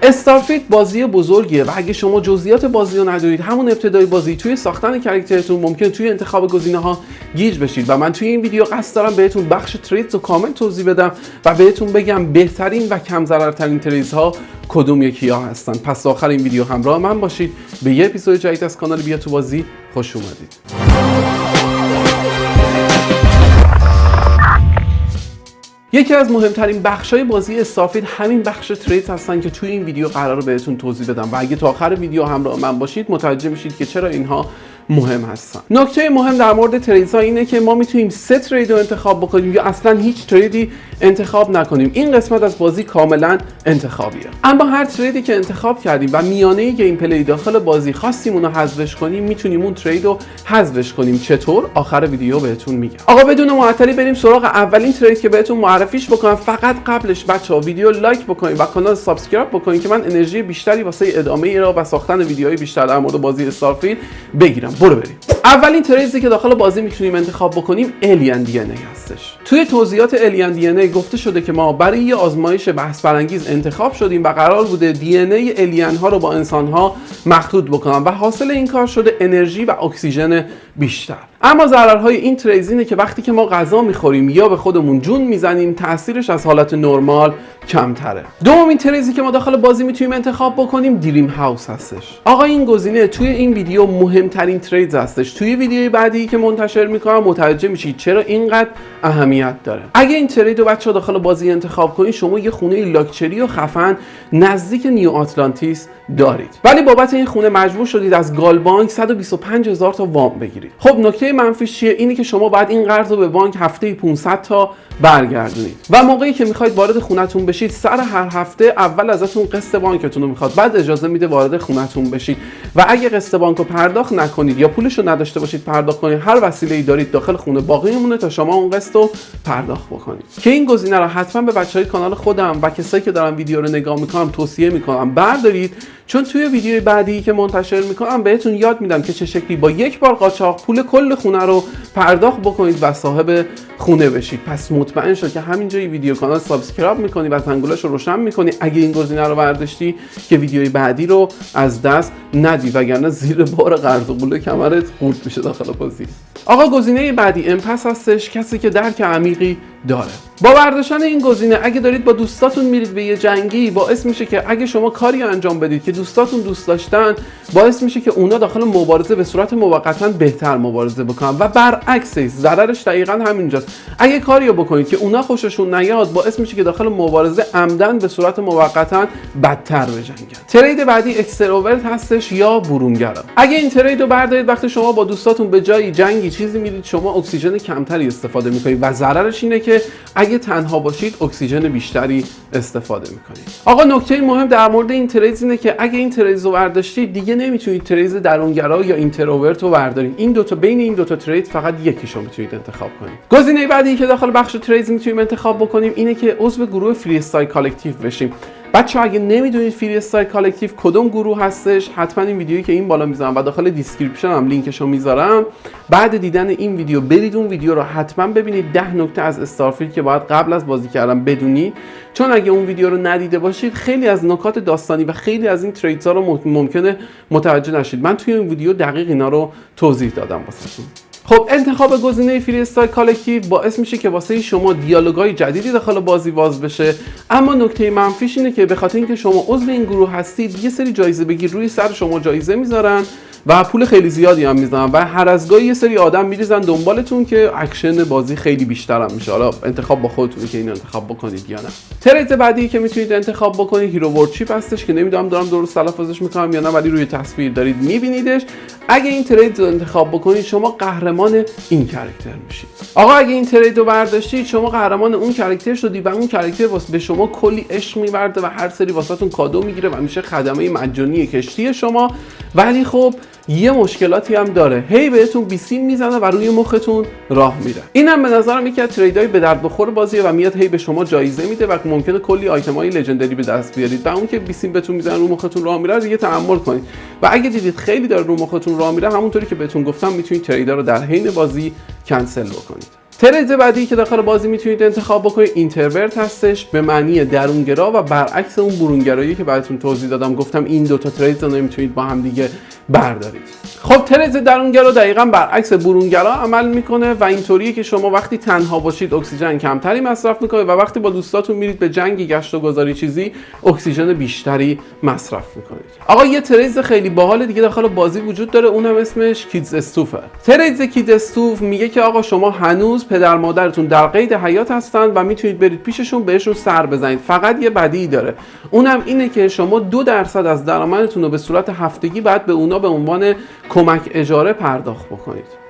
استارفیلد بازی بزرگیه و اگه شما جزئیات بازی رو ندونید، همون ابتدای بازی توی ساختن کاراکترتون ممکن توی انتخاب گزینه‌ها گیج بشید و من توی این ویدیو قصد دارم بهتون بخش تریدز رو کامل توضیح بدم و بهتون بگم بهترین و کم ضررترین تریدها کدوم یکی‌ها هستن. پس تا آخر این ویدیو همراه من باشید. به یه اپیزود جدید از کانال بیا تو بازی خوش اومدید. یکی از مهمترین بخش‌های بازی استارفیلد همین بخش تریدز هستن که توی این ویدیو قراره بهتون توضیح بدم و اگه تا آخر ویدیو همراه من باشید متوجه میشید که چرا اینها مهم هستن. نکته مهم در مورد تریدها اینه که ما میتونیم 3 ترید رو انتخاب بکنیم یا اصلا هیچ تریدی انتخاب نکنیم. این قسمت از بازی کاملا انتخابیه. اما هر تریدی که انتخاب کردیم و میانه گیم پلی داخل بازی خواستیم اونو حذفش کنیم، میتونیم اون ترید رو حذفش کنیم. چطور؟ آخر ویدیو بهتون میگم. آقا بدون معطلی بریم سراغ اولین ترید که بهتون معرفیش بکنم. فقط قبلش بچه‌ها ویدیو لایک بکنید و کانال سابسکرایب بکنید که من انرژی بیشتری واسه ادامه ایرا و ساختن ویدیوهای بیشتر در مورد بازی استارفیلد بگیرم. برو بریم. اولین تریدی که داخل بازی میتونیم انتخاب بکنیم الین دی ان ای هستش. توی توضیحات الین دی ان ای گفته شده که ما برای یه آزمایش بحث برانگیز انتخاب شدیم و قرار بوده دی ان ای الین ها رو با انسان ها مخلوط بکنن و حاصل این کار شده انرژی و اکسیژن بیشتر. اما ضررهای این ترید اینه که وقتی که ما غذا میخوریم یا به خودمون جون میزنیم، تاثیرش از حالت نرمال کمتره. دومین تریدی که ما داخل بازی میتونیم انتخاب بکنیم دریم هاوس هستش. آقا این گزینه توی این ویدیو مهمترین ترید هستش. توی ویدیوی بعدی که منتشر میکنم متوجه میشید چرا اینقدر اهمیت داره. اگه این ترید رو بچه‌ها داخل بازی انتخاب کنید، شما یه خونه لاکچری و خفن نزدیک نیو آتلانتیس دارید، ولی بابت این خونه مجبور شدید از گال بانک 125,000 تا وام بگیرید. خب نکته منفیش چیه؟ اینه که شما باید این قرض رو به بانک هفته 500 تا برگردونید و موقعی که میخواید وارد خونتون بشید سر هر هفته اول ازتون قسط بانکتون رو میخواد، بعد اجازه میده وارد خونتون بشید و اگه قسط بانک رو پرداخت نکنید یا پولش رو نداشته باشید پرداخت کنید، هر وسیله‌ای دارید داخل خونه باقی میمونه تا شما اون قسط رو پرداخت بکنید. که این گزینه رو حتما به بچهای کانال خودم و کسایی که دارن ویدیو رو نگاه میکنم توصیه میکنم بردارید، چون توی ویدیوی بعدی که منتشر میکنم بهتون یاد میدم که چه شکلی با یک بار قاچاق پول کل خونه رو پرداخت بکنید و صاحب خونه بشید. پس مطمئن شد که همینجای ویدیو کانال سابسکرایب میکنی و زنگولش رو روشن میکنی اگه این گزینه رو برداشتی که ویدیوی بعدی رو از دست ندی، وگرنه زیر بار قرض و قول کمرت خورد میشه داخل بازی. آقا گزینه بعدی امپس هستش. کسی که درک عمیقی داره با برداشتن این گزینه، اگه دارید با دوستاتون میرید به یه جنگی، باعث میشه که اگه شما کاری انجام بدید که دوستاتون دوست داشتن، باعث میشه که اونا داخل مبارزه به صورت موقتا بهتر مبارزه بکنن و برعکسش ضررش دقیقاً همینجاست. اگه کاری رو بکنید که اونا خوششون نیاد، باعث میشه که داخل مبارزه عمدن به صورت موقتا بدتر بجنگن. ترید بعدی اکستروورت هستش یا برونگرا. اگه این ترید رو بردارید، وقتی شما با دوستاتون به جای جنگی چیزی میرید، شما اکسیژن کمتری استفاده میکنید و ضررش اینه که اگه تنها باشید اکسیژن بیشتری استفاده میکنید. آقا نکته مهم در مورد این ترید اینه که اگه این ترید رو برداشتید دیگه نمیتونید ترید درونگرا یا اینتروورت رو بردارید. این دوتا بین این دوتا ترید فقط یکیشو میتونید انتخاب کنید. گزینه بعدی که داخل بخش ترید میتونیم انتخاب بکنیم اینه که عضو گروه فری استایل کالکتیو بشیم. بچه‌ها اگه نمیدونید فری استایل کالکتیو کدوم گروه هستش، حتما این ویدیویی که این بالا میذارم و داخل دیسکریپشن هم لینکشو میذارم، بعد دیدن این ویدیو برید اون ویدیو رو حتما ببینید. 10 نکته از استارفیلد که باید قبل از بازی کردن بدونید، چون اگه اون ویدیو رو ندیده باشید خیلی از نکات داستانی و خیلی از این تریدها رو ممکنه متوجه نشید. من توی این ویدیو دقیق اینا رو توضیح دادم واسهتون. خب انتخاب گزینه فری استایل کالکتیو باعث میشه که واسه شما دیالوگای جدیدی داخل بازی باز بشه، اما نکته منفیش اینه که به خاطر اینکه شما عضو این گروه هستید، یه سری جایزه بگیر روی سر شما جایزه میذارن و پول خیلی زیادی هم میذارن و هر از گاهی یه سری آدم میریزن دنبالتون که اکشن بازی خیلی بیشتر هم میشه. حالا انتخاب با خودتونه که اینو انتخاب بکنید یا نه. ترید بعدی که میتونید انتخاب بکنید هیرو ورشیپ هستش که نمیدونم دارم درست تلفظش میکنم یا نه، ولی روی تصویر دارید میبینیدش. اگه این ترید رو انتخاب بکنید شما قهرمان این کاراکتر میشید. آقا اگه این ترید رو برداشتید شما قهرمان اون کاراکتر شدی و اون کاراکتر واسه به شما کلی عشق میورده و هر سری واسهتون کادو میگیره و میشه خدمه مجانی کشتی شما. ولی خب یه مشکلاتی هم داره، هی بهتون بیسیم میزنه و روی مختون راه میره. اینم به نظرم یکی از تریدای به درد بخور بازیه و میاد هی به شما جایزه میده و ممکنه کلی آیتمای لژندری به دست بیارید و اون که بیسیم بهتون میزنه رو مختون راه میره دیگه تحمل کنید. و اگه دیدید خیلی داره رو مختون راه میره، همونطوری که بهتون گفتم میتونید تریدا رو در حین بازی کنسل بکنید. ترید بعدی که داخل بازی میتونید انتخاب بکنید اینترورت هستش، به معنی درونگرا و برعکس اون برونگرایی که براتون توضیح دادم. گفتم این دوتا ترید رو نمیتونید با هم دیگه بردارید. خب ترید درونگرا دقیقاً برعکس برونگرا عمل میکنه و اینطوریه که شما وقتی تنها باشید اکسیژن کمتری مصرف میکنید و وقتی با دوستاتون میرید به جنگ، گشت و گذاری چیزی، اکسیژن بیشتری مصرف میکنید. آقا یه ترید خیلی باحال دیگه داخل بازی وجود داره، اونم اسمش کیدز استوفه. ترید کیدز استوف میگه که آقا شما هنوز پدر مادرتون در قید حیات هستن و میتونید برید پیششون بهشون سر بزنید. فقط یه بدیهی داره، اونم اینه که شما 2% از درآمدتون رو به صورت هفتگی بعد به اونا به عنوان کمک اجاره پرداخت بکنید.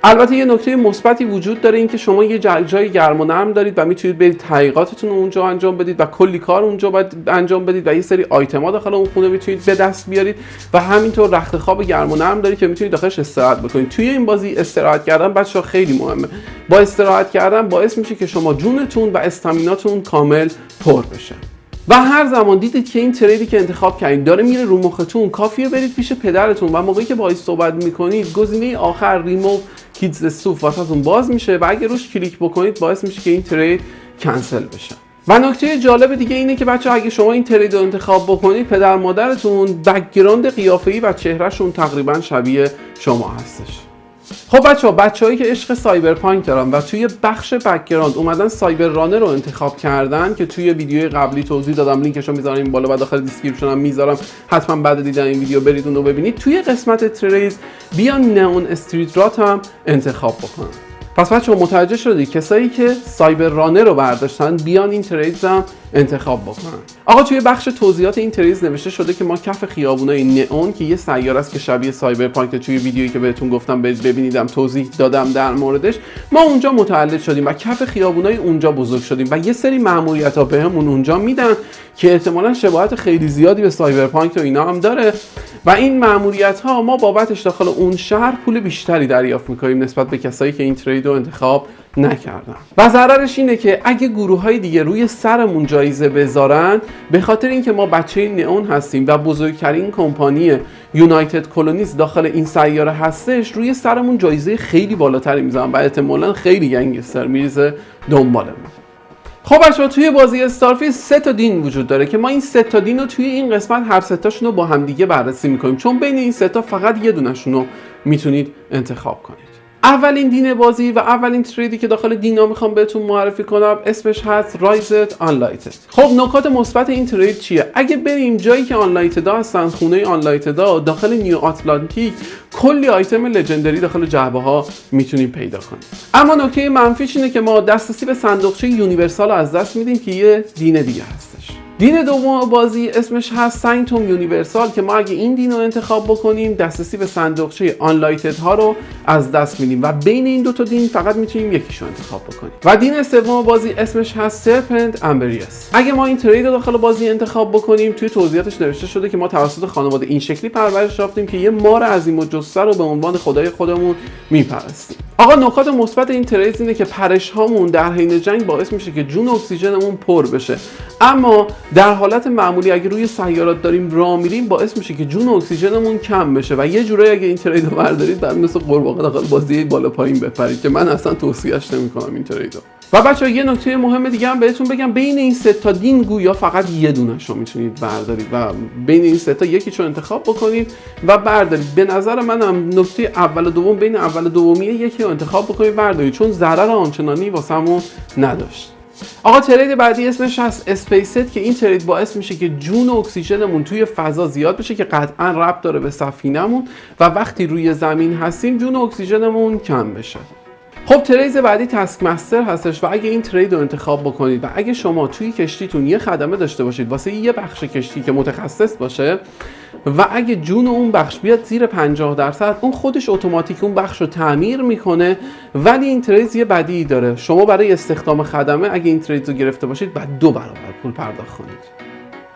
البته یه نکته مثبتی وجود داره، این که شما یه جای گرم و نرم دارید و میتونید برید تحقیقاتتون رو اونجا انجام بدید و کلی کار اونجا باید انجام بدید و یه سری آیتما داخل اون خونه میتونید به دست بیارید و همینطور رخت خواب گرم و نرم دارید که میتونید داخلش استراحت بکنید. توی این بازی استراحت کردن بچه‌ها خیلی مهمه. با استراحت کردن باعث میشه که شما جونتون و استامیناتون کامل پر بشه. و هر زمان دیدید که این تریدی که انتخاب کردید داره میره رو مختون، کافیه برید پیش پدرتون و موقعی که باهاش صحبت میکنید گزینه آخر ریموو کیدز استوف واسهتون باز میشه و اگه روش کلیک بکنید باعث میشه که این ترید کنسل بشه. و نکته جالب دیگه اینه که بچه‌ها اگه شما این ترید رو انتخاب بکنید، پدر مادرتون بک‌گراند قیافه‌ای و چهرهشون تقریبا شبیه شما هستش. خب بچه‌هایی که عشق سایبرپانک دارن و توی بخش بک‌گراند اومدن سایبر رانر رو انتخاب کردن که توی ویدیوی قبلی توضیح دادم، لینکش رو میذارم این بالا و داخل دیسکریپشن هم میذارم، حتما بعد دیدن این ویدیو برید اون رو ببینید. توی قسمت ترید بیان نئون استریت رات هم انتخاب بکنن. پس بچه‌ها متوجه شدید کسایی که سایبر رانر رو برداشتن بیان این تریدز هم انتخاب بکنن. آقا توی بخش توضیحات این تریدز نوشته شده که ما کف خیابونای نئون که یه سیاره است که شبیه سایبرپانک، توی ویدیویی که بهتون گفتم برید ببینیدم توضیح دادم در موردش، ما اونجا متولد شدیم و کف خیابونای اونجا بزرگ شدیم و یه سری مأموریت‌ها بهمون اونجا میدن که احتمالاً شباهت خیلی زیادی به سایبرپانک و اینا هم داره و این مأموریت‌ها ما بابتش داخل اون شهر پول بیشتری دریافت می‌کنیم نسبت به کسایی که این ترید رو انتخاب نکردن. و ضررش اینه که اگه گروه‌های دیگه روی سرمون جایزه بذارن، به خاطر اینکه ما بچه نئون هستیم و بزرگترین کمپانی یونایتد کلونیز داخل این سیاره هستش، روی سرمون جایزه خیلی بالاتری میذارن و احتمالاً خیلی گنگستر میریزه دنبالمون. خب بچه‌ها توی بازی استارفیلد 3 تا دین وجود داره که ما این 3 تا دین رو توی این قسمت هر 3 تاشون رو با هم دیگه بررسی می‌کنیم، چون بین این 3 تا فقط یه دونه‌شون رو میتونید انتخاب کنید. اولین دین بازی و اولین تریدی که داخل دینا میخوام بهتون معرفی کنم اسمش هست رایزد آنلایتد. خب نکات مثبت این ترید چیه؟ اگه بریم جایی که آنلایتدا هستن، خونه آنلایتدا داخل نیو آتلانتیک، کلی آیتم لژندری داخل جعبه ها میتونیم پیدا کنیم. اما نکته منفیش اینه که ما دسترسی به صندوقچه یونیورسال از دست میدیم که یه دین دیگه هستش. دین دوم بازی اسمش هست سنکتوم یونیورسال که ما اگه این دین رو انتخاب بکنیم دسترسی به صندوقچه آنلایتد ها رو از دست میدیم و بین این دو تا دین فقط میتونیم یکیش رو انتخاب بکنیم. و دین سوم بازی اسمش هست سرپنت امبریس. اگه ما این ترید رو داخل بازی انتخاب بکنیم، توی توضیحاتش نوشته شده که ما توسط خانواده این شکلی پرورش یافتیم که یه مار عظیم الجثه رو به عنوان خدای خودمون میپرستیم. آقا نکات مثبت این ترید اینه که پرش هامون در حین جنگ باعث میشه که جون اکسیژنمون پر بشه، اما در حالت معمولی اگه روی سیارات داریم راه میریم باعث میشه که جون اکسیژنمون کم بشه و یه جورایی اگه این ترید رو بردارید بعد مثل قورباغه داخل بازی بالا پایین بپرید که من اصلا توصیهش نمیکنم این ترید رو. و بچه‌ها یه نکته مهم دیگه هم بهتون بگم، بین این 3 تا دین گویا فقط یه دونه‌ش رو میتونید بردارید و بین این 3 تا یکیشو انتخاب بکنید و بردارید. به نظر منم نکته اول و دوم، بین اول و دومی یکی رو انتخاب بکنید بردارید، چون ضرر آنچنانی واسمون نداشت. آقا ترید بعدی اسمش هست اسپیست که این ترید باعث میشه که جون و اکسیژنمون توی فضا زیاد بشه که قطعا ربط داره به سفینمون و وقتی روی زمین هستیم جون و اکسیژنمون کم بشه. خب ترید بعدی تاسک مستر هستش و اگه این ترید رو انتخاب بکنید و اگه شما توی کشتیتون یه خدمه داشته باشید واسه یه بخش کشتی که متخصص باشه و اگه جون اون بخش بیاد زیر 50%، اون خودش اتوماتیک اون بخش رو تعمیر میکنه. ولی این ترید یه بدی داره، شما برای استخدام خدمه اگه این ترید رو گرفته باشید بعد 2 برابر پول پرداخت کنید.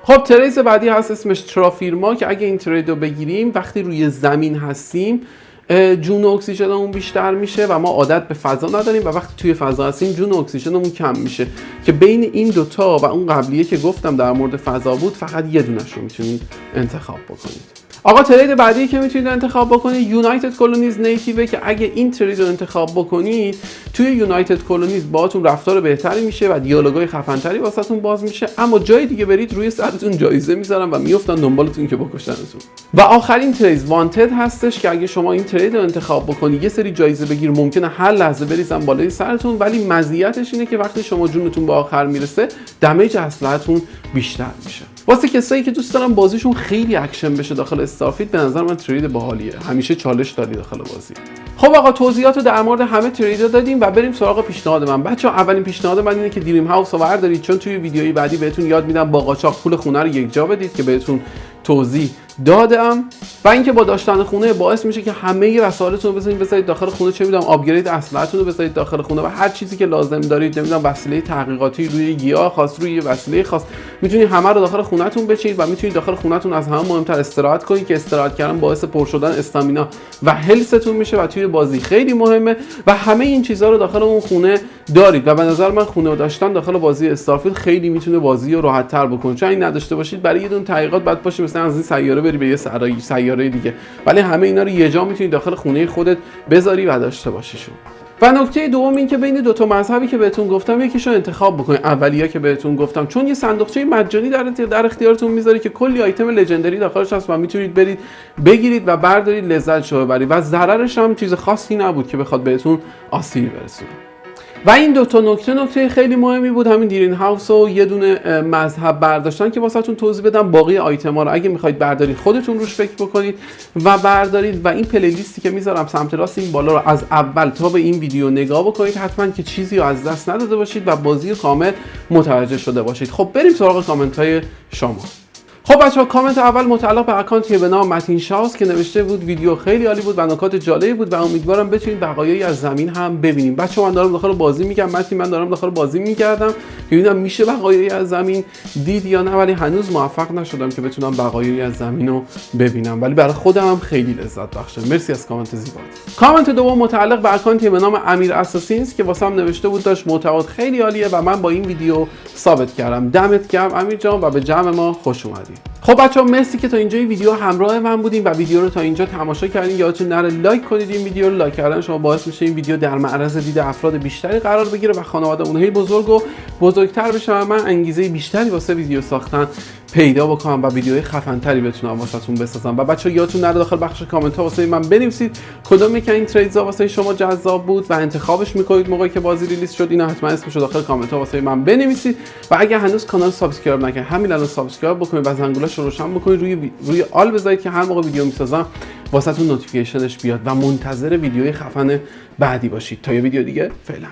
خب ترید بعدی هست اسمش ترافیرما که اگه این ترید رو بگیریم وقتی روی زمین هستیم جون و اکسیژنمون بیشتر میشه و ما عادت به فضا نداریم و وقتی توی فضا هستیم جون و اکسیژنمون کم میشه که بین این دوتا و اون قبلیه که گفتم در مورد فضا بود فقط یه دونش رو میتونید انتخاب بکنید. آقا ترید بعدی که میتونید انتخاب بکنید یونایتد کلونیز نیتیو که اگه این ترید رو انتخاب بکنید توی یونایتد کلونیز باهاتون رفتار بهتری میشه و دیالوگای خفن‌تری واسهتون باز میشه، اما جای دیگه برید روی سرتون جایزه میذارن و میافتن دنبالتون که بکشنتون. و آخرین ترید وانتد هستش که اگه شما این ترید رو انتخاب بکنید یه سری جایزه بگیر ممکنه هر لحظه بریزن بالای سرتون، ولی مزیتش اینه که وقتی شما جونتون به آخر میرسه دمیج اسلحه‌تون بیشتر میشه. واسه کسایی که دوست دارن بازیشون خیلی اکشن بشه داخل استارفیلد به نظر من ترید باحالیه، همیشه چالش داری داخل بازی. خب آقا توضیحات رو در مورد همه تریدها دادیم و بریم سراغ پیشنهاد من. بچه‌ها اولین پیشنهاد من اینه که دریم هاوس رو بردارید، چون توی ویدیوی بعدی بهتون یاد میدم با قاچاق پول خونه رو یک جا بدید که بهتون توضیح دادم، و اینکه با داشتن خونه باعث میشه که همه وسایلتون رو بذارید داخل خونه، چه میدونم آپگرید اسلحه‌تون رو بذارید داخل خونه و هر چیزی که لازم دارید، نمیدونم وسیله تحقیقاتی روی گیاه خاص، روی وسیله خاص، میتونید همه رو داخل خونه‌تون بچینید و میتونید داخل خونه‌تون از همه مهمتر استراحت کنید که استراحت کردن باعث پر شدن استامینا و هلستون میشه و توی بازی خیلی مهمه و همه این چیزها رو داخل اون خونه دارید و به نظر من خونه داشتن داخل بازی استارفیلد خیلی میتونه بازی رو راحت‌تر بکنه، چون این نداشته باشید برای یه دونه تحقیقات بعد باشه مثلا از این سیاره بری به یه سیاره دیگه، ولی همه اینا رو یه جا میتونید داخل خونه خودت بذاری و داشته باشیشون. و نکته دوم این که بین دو تا مذهبی که بهتون گفتم یکیشو انتخاب بکنید، اولیه که بهتون گفتم، چون یه صندوقچه مجانی در اختیارتون میذاره که کلی آیتم لژندری داخلش هست و میتونید برید بگیرید و بردارید لذتشو ببرید و ضررش هم چیز خاصی نبود که بخواد بهتون آسیبی برسونه. و این دو تا نکته خیلی مهمی بود، همین دریم هاوس و یه دونه مذهب برداشتن که واسهتون توضیح بدم. باقی آیتما رو اگه میخواید بردارید خودتون روش فکر بکنید و بردارید و این پلی لیستی که میذارم سمت راست این بالا رو از اول تا به این ویدیو نگاه بکنید، حتما که چیزی رو از دست نداده باشید و بازی کامل متوجه شده باشید. خب بریم سراغ کامنت های شما. خب بچه‌ها کامنت اول متعلق به اکانتی به نام متین شاست که نوشته بود ویدیو خیلی عالی بود و نکات جالبی بود و امیدوارم بتونید بقایایی از زمین هم ببینیم. بچه‌ها من دارم داخل بازی میگم، متین من دارم داخل بازی میکردم که ببینم میشه بقایایی از زمین دید یا نه، ولی هنوز موفق نشدم که بتونم بقایایی از زمین رو ببینم، ولی برای خودم هم خیلی لذت بخشه. مرسی از کامنت زیبات. کامنت دوم متعلق به اکانتی به نام امیر اساسینز که واسم نوشته بود داشت محتوات خیلی عالیه و من با این ویدیو ثابت کردم. دمت گرم امیر جان و به جمع ما خوش اومدی. خب بچه‌ها مرسی که تا اینجای ویدیو همراه من بودین و ویدیو رو تا اینجا تماشا کردین. یادتون نره لایک کنید این ویدیو رو. لایک کردن شما باعث میشه این ویدیو در معرض دید افراد بیشتری قرار بگیره و خانواده اونها بزرگ و بزرگتر بشه و من انگیزه بیشتری واسه ویدیو ساختن پیدا بکنم و ویدیوهای خفن‌تری بتونم واسهتون بسازم. و بچه‌ها یادتون نره داخل بخش کامنت ها واسه من بنویسید کدومی که این تریدزا واسه شما جذاب بود و انتخابش میکنید موقعی که بازی ریلیز شد. اینا حتما اسمشو داخل کامنت ها واسه من بنویسید و اگه هنوز کانال سابسکرایب نکردید همین الان سابسکرایب بکنید و زنگوله‌اش رو روشن بکنید، روی آل بذارید که هر موقع ویدیو میسازم واسهتون نوتیفیکیشنش بیاد و منتظر ویدیوهای خفن بعدی باشید. تا یه ویدیو دیگه فعلا.